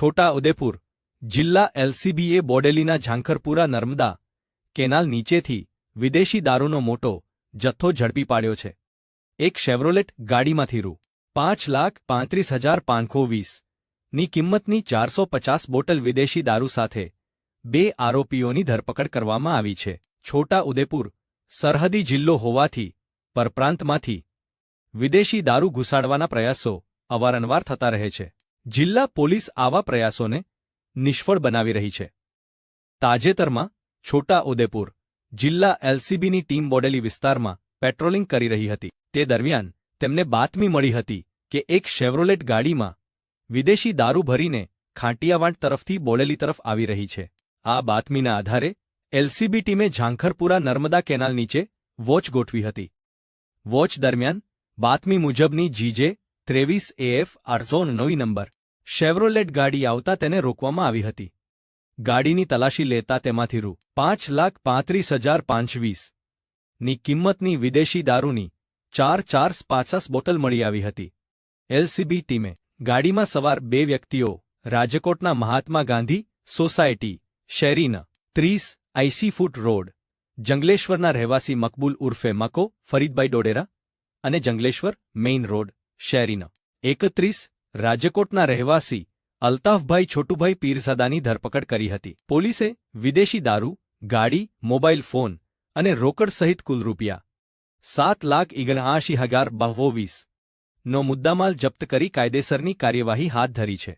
છોટા ઉદેપુર જિલ્લા એલસીબીએ બોડેલીના ઝાંખરપુરા નર્મદા કેનાલ નીચેથી વિદેશી દારૂનો મોટો જથ્થો ઝડપી પાડ્યો છે. એક શેવ્રોલેટ ગાડીમાંથી રૂ. 5,35,520ની કિંમતની 450 બોટલ વિદેશી દારૂ સાથે 2 આરોપીઓની ધરપકડ કરવામાં આવી છે. છોટા ઉદેપુર સરહદી જિલ્લો હોવાથી પરપ્રાંતમાંથી વિદેશી દારૂ ઘુસાડવાના પ્રયાસો અવારનવાર થતા રહે છે. જિલ્લા પોલીસ આવા પ્રયાસોને નિષ્ફળ બનાવી રહી છે. તાજેતરમાં છોટા ઉદેપુર જિલ્લા એલસીબીની ટીમ બોડેલી વિસ્તારમાં પેટ્રોલિંગ કરી રહી હતી. તે દરમિયાન તેમને બાતમી મળી હતી કે એક શેવ્રોલેટ ગાડીમાં વિદેશી દારૂ ભરીને ખાંટિયાવાડ તરફથી બોડેલી તરફ આવી રહી છે. આ બાતમીના આધારે એલસીબી ટીમે ઝાંખરપુરા નર્મદા કેનાલ નીચે વોચ ગોઠવી હતી. વોચ દરમિયાન બાતમી મુજબની GJ 23AF 809 નંબર શેવ્રોલેટ ગાડી આવતા તેને રોકવામાં આવી હતી. ગાડીની તલાશી લેતા તેમાંથી રૂ. 5,35,520ની કિંમતની વિદેશી દારૂની 450 બોટલ મળી આવી હતી. એલસીબી ટીમે ગાડીમાં સવાર 2 વ્યક્તિઓ રાજકોટના મહાત્મા ગાંધી સોસાયટી શેરી ન. 30 આઈસી ફૂટ રોડ જંગલેશ્વરના રહેવાસી મકબૂલ ઉર્ફે મકો ફરીદભાઈ ડોડેરા અને જંગલેશ્વર મેઇન રોડ શેરી ન. 31 રાજકોટના રહેવાસી અલ્તાફભાઈ છોટુભાઈ પીરઝાદાની ધરપકડ કરી હતી. પોલીસે વિદેશી દારૂ, ગાડી, મોબાઈલ ફોન અને રોકડ સહિત કુલ રૂપિયા 7,79,220નો મુદ્દામાલ જપ્ત કરી કાયદેસરની કાર્યવાહી હાથ ધરી છે.